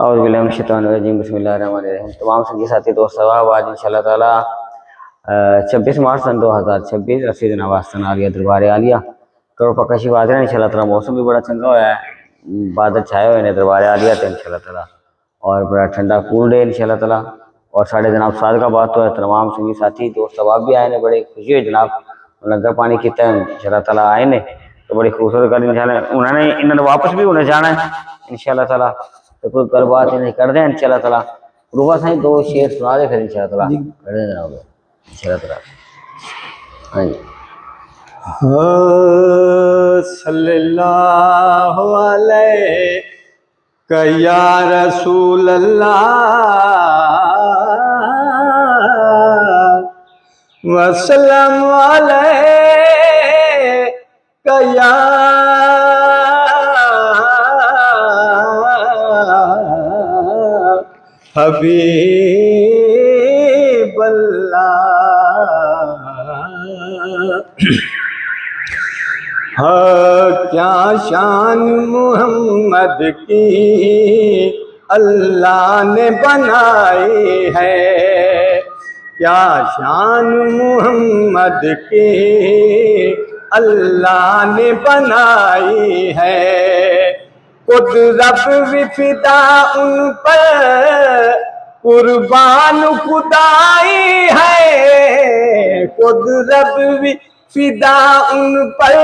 बिस्मिल्लाहिर्रहमानिर्रहीम। तमाम संगी साथी दोस्त सवाब आज इंशाल्लाह ताला 26 मार्च सन 2026 रसीद नवाज आलिया दरबार आलिया करो पक्का शिवाज है इंशाल्लाह ताला। मौसम भी बड़ा चंगा होया है, बादल छाए हुए हैं दरबार आलिया थे इंशाल्लाह ताला, और बड़ा ठंडा कूल डे इंशाल्लाह ताला। और साढ़े जनाब साद का बात तो है, तमाम संगी साथी दोस्त सवाब भी आए ने, बड़े खुशी हुई जनाब लंगर पानी किया इंशाल्लाह ताला आए ने, तो बड़ी खूबसूरत गल इंशाल्लाह उन्होंने इन्होंने वापस भी उन्हें जाना है इंशाल्लाह ताला। तो कोई गलबात नहीं कर दें इंशाल्लाह ताला। रूबा साईं दो शेर सुना दे फिर इंशाल्लाह ताला कर दे जनाब इंशाल्लाह ताला। हाँ जी। सल्लल्लाहु अलैहि या रसूल अल्लाह वसल्लम अलैहि या हबीब अल्लाह। हाँ क्या शान मोहम्मद की अल्लाह ने बनाई है, क्या शान मोहम्मद की अल्लाह ने बनाई है। कुदरत भी फिदा उन पर कुर्बान खुदाई है, कुदरत भी फिदा उन पर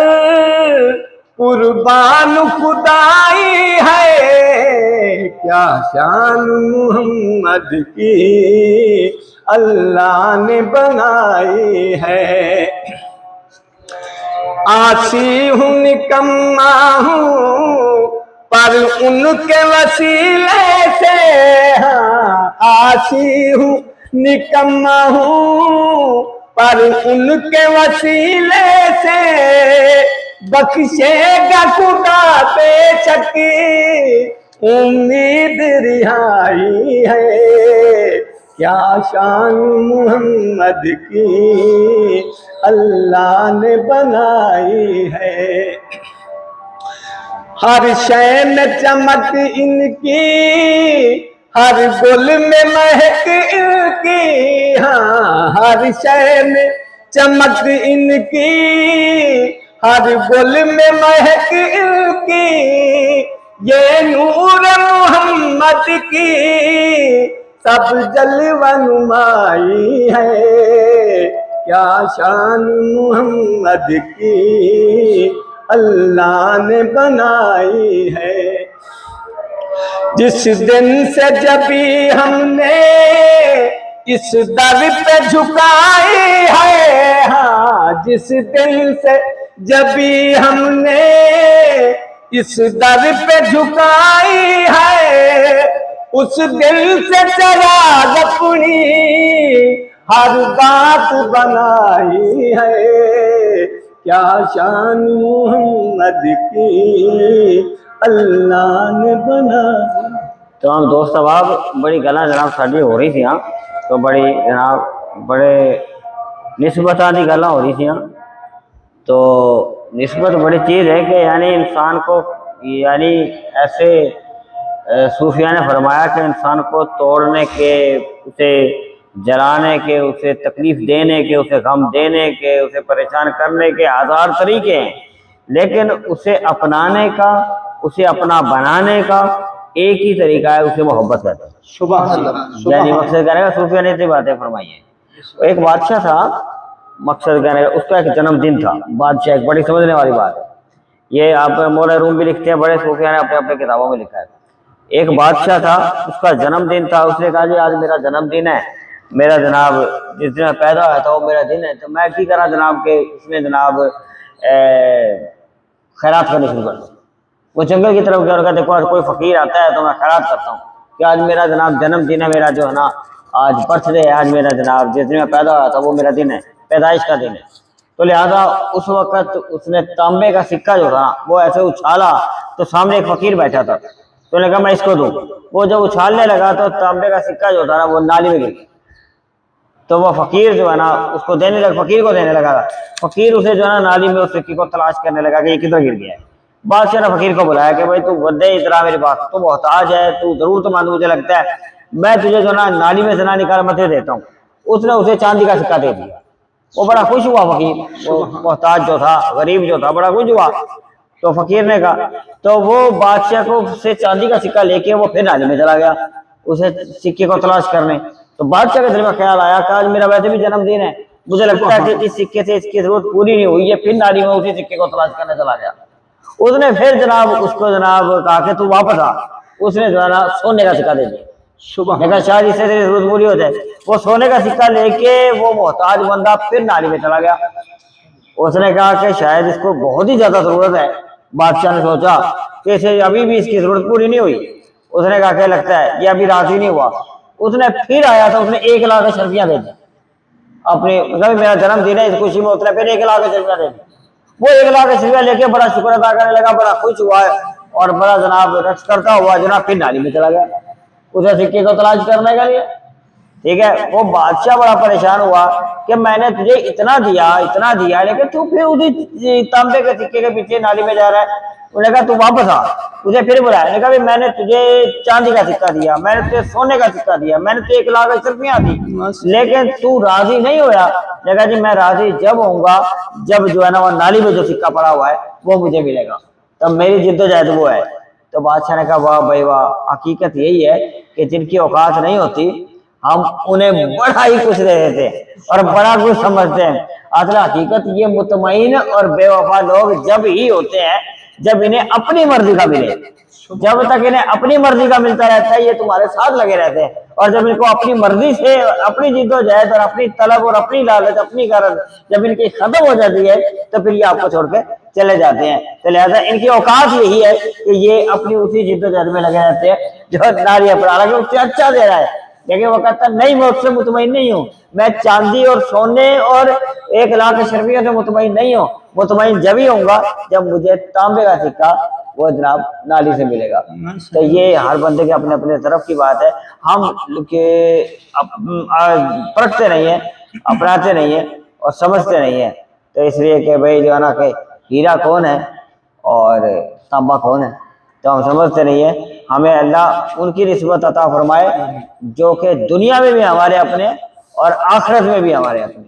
कुर्बान खुदाई है। क्या शान मोहम्मद की अल्लाह ने बनाई है। आसी हूँ निकम्मा हूँ पर उनके वसीले से, हाँ आसी हूँ निकम्मा हूँ पर उनके वसीले से बख्शेगा खुदा बेशक उम्मीद रिहाई है। क्या शान मोहम्मद की अल्लाह ने बनाई है। हर शय में चमक इनकी, हर गुल में महक इनकी, हाँ हर शय में चमक इनकी, हर गुल में महक इनकी, ये नूर मोहम्मद की सब जलवा नुमाई है। क्या शान मोहम्मद की अल्लाह ने बनाई है। जिस दिन से जबी हमने इस दर पे झुकाई है, हाँ जिस दिन से जबी हमने इस दर पे झुकाई है, उस दिल से चराग अपनी हर बात बनाई है। क्या शान मोहम्मद की अल्लाह ने बना। तमाम दोस्त अहबाब बड़ी गल्लां जनाब साडी हो रही थी, तो बड़ी जनाब बड़े निस्बतां दी गल्लां हो रही थी। तो निस्बत बड़ी चीज़ है कि यानी इंसान को यानी ऐसे सूफिया ने फरमाया कि इंसान को तोड़ने के, उसे जलाने के, उसे तकलीफ देने के, उसे गम देने के, उसे परेशान करने के हजार तरीके हैं, लेकिन उसे अपनाने का, उसे अपना बनाने का एक ही तरीका है, उसे मोहब्बत करना। यानी मकसद कहने का सूफिया ने इतनी बातें फरमाई हैं। एक बादशाह था, मकसद कहने का उसका एक जन्मदिन था। बादशाह एक बड़ी समझने वाली बात है, ये आप मौला रूम भी लिखते हैं, बड़े सूफिया ने अपने अपने किताबों में लिखा है। एक बादशाह था, उसका जन्मदिन था। उसने कहा जी आज मेरा जन्मदिन है, मेरा जनाब जिस दिन पैदा हुआ था वो मेरा दिन है, तो मैं की करा जनाब के इसमें जनाब खैरात करनी शुरू कर दूँ। वो जंगल की तरफ गया और कहते कोई फकीर आता है तो मैं खैरात करता हूँ कि आज मेरा जनाब जन्मदिन है, मेरा जो है ना आज बर्थडे है, आज मेरा जनाब जिस दिन मैं पैदा हुआ था वो मेरा दिन है, पैदाइश का दिन है। तो लिहाजा उस वक़्त उसने तांबे का सिक्का जो था वो ऐसे उछाला तो सामने एक फकीर बैठा था, तो उन्होंने कहा मैं इसको दूँ। वो जब उछालने लगा तो तांबे का सिक्का जो था ना वो नाली में गिर गया। तो वह फकीर जो है ना उसको देने लगा, फकीर को देने लगा। फकीर उसे जो है ना नाली में उस सिक्के को तलाश करने लगा कि ये किधर गिर गया है। बादशाह ने फकीर को बुलाया कि भाई तू बंदे इतना मेरे पास, तू मोहताज है, तू जरूरतमंद मुझे लगता है, मैं तुझे जो ना नाली में से ना निकाल मत देता हूँ। उसने उसे चांदी का सिक्का दे दिया। वो बड़ा खुश हुआ फकीर, वो मोहताज जो था, गरीब जो था, बड़ा खुश हुआ। तो फकीर ने कहा, तो वो बादशाह को से चांदी का सिक्का लेके वो फिर नाली में चला गया उसे सिक्के को तलाश करने। तो बादशाह के दिल में ख्याल आया कि आज मेरा वैसे भी जन्मदिन है, मुझे लगता है कि इस सिक्के से इसकी जरूरत पूरी नहीं हुई है, फिर नाली में उसी सिक्के को तलाश करने चला गया। उसने फिर जनाब उसको जनाब कहा कि तू वापस आ। उसने जो है ना सोने का सिक्का दे दिया। देखा शायद इससे तेरी जरूरत पूरी हो जाए। वो सोने का सिक्का लेके वो मोहताज बंदा फिर नाली में चला गया। उसने कहा कि शायद इसको बहुत ही ज्यादा जरूरत है। बादशाह ने सोचा कि इसे अभी भी इसकी जरूरत पूरी नहीं हुई। उसने कहा क्या लगता है ये अभी राजी नहीं हुआ। उसने फिर आया था, उसने 1 लाख अशरफियां दे दी अपने, मतलब मेरा जन्मदिन है इस खुशी में, उसने फिर 1 लाख अशरफियां दे दी। वो 1 लाख अशरफियां लेके बड़ा शुक्र अदा करने लगा, बड़ा खुश हुआ है और बड़ा जनाब रक्स करता हुआ जनाब फिर नाली में चला गया उसे सिक्के को तलाश करने के लिए। ठीक है, वो बादशाह बड़ा परेशान हुआ कि मैंने तुझे इतना दिया लेकिन तू फिर उसी तांबे के सिक्के के पीछे नाली में जा रहा है। उन्होंने कहा तू वापस आ। उसे फिर बुलाया, उन्होंने कहा मैंने तुझे चांदी का सिक्का दिया, मैंने तुझे सोने का सिक्का दिया, मैंने तुझे 1 लाख अशरफियां दी, लेकिन तू राजी नहीं होया। देखा जी मैं राजी जब होऊंगा जब जो है ना वो नाली में जो सिक्का पड़ा हुआ है वो मुझे मिलेगा, तब मेरी जिद्दोजहद वो है। तो बादशाह ने कहा वाह भाई वाह, हकीकत यही है कि जिनकी औकात नहीं होती हम उन्हें बड़ा ही कुछ दे देते और बड़ा कुछ समझते हैं। असल हकीकत ये मुतमईन और बेवफा लोग जब ही होते हैं जब इन्हें अपनी मर्जी का मिले। जब तक इन्हें अपनी मर्जी का मिलता रहता है ये तुम्हारे साथ लगे रहते हैं, और जब इनको अपनी मर्जी से अपनी जिद्दोजहद और अपनी तलब और अपनी लालच अपनी गरज जब इनकी खत्म हो जाती है तो फिर ये आपको छोड़ के चले जाते हैं। तो लिहाजा इनकी औकात यही है कि ये अपनी उसी जिद्दोजहद में लगे रहते हैं जो नारी अपना, हालांकि उससे अच्छा दे रहा है लेकिन वो कहता नहीं मैं उससे मुतमईन नहीं हूँ, मैं चांदी और सोने और 1 लाख अशरफियों से मुतमईन नहीं हूँ। मुतमईन जब ही होऊंगा जब मुझे तांबे का सिक्का वो जनाब नाली से मिलेगा। तो ये हर बंदे के अपने अपने तरफ की बात है, हम के परखते नहीं है, अपनाते नहीं है और समझते नहीं है। तो इसलिए कि भाई जो है ना कि हीरा कौन है और तांबा कौन है तो हम समझते नहीं है। हमें अल्लाह उनकी निस्बत अता फरमाए जो कि दुनिया में भी हमारे अपने और आखिरत में भी हमारे अपने,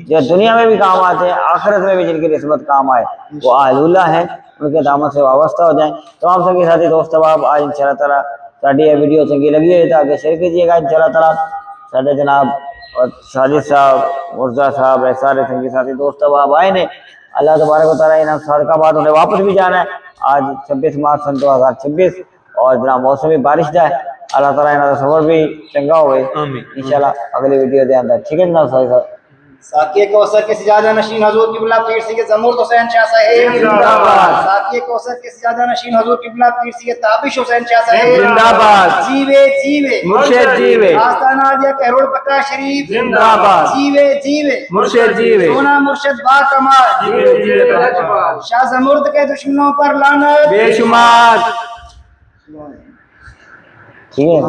जो दुनिया में भी काम आते हैं आखिरत में भी जिनकी निस्बत काम आए वो अहलुल्लाह है, उनके दामन से वाबस्ता हो जाए। तो हम सभी साथी दोस्त अब आज इंशाअल्लाह ताला साड़ी ये वीडियो चंगी लगी है तो आगे शेयर कीजिएगा इंशाअल्लाह ताला। साढ़े जनाब और साजिद साहब मुर्जा साहब सारे संगी साथी दोस्त अब आए ने, अल्लाह तबारक व तआला इन साल का बाद उन्हें वापस भी जाना है। आज 26 मार्च सन 2026 और जनाब मौसमी बारिश का है, अल्लाह ताला इन्होंने सफर भी चंगा हो इंशाल्लाह। अगली वीडियो दे अंदर ठीक है जनाब साहब। साकिए कौसर के सिजादा नशीन हजूर किबला पीर सी के जमूर हुसैन शाह साहिब जिंदाबाद। साकिए कौसर के सिजादा नशीन हजूर किबला पीर सी के ताबिश हुसैन शाह साहिब जिंदाबाद। जीवे जीवे मुर्शिद जीवे, आस्ताना दिया करोड़ पक्का शरीफ जिंदाबाद। जीवे जीवे मुर्शिद जीवे, सोना मुर्शिद बा कमाल जीवे जीवे शाह जमुर्द के दुश्मनों पर लानत बेशुमार। ठीक है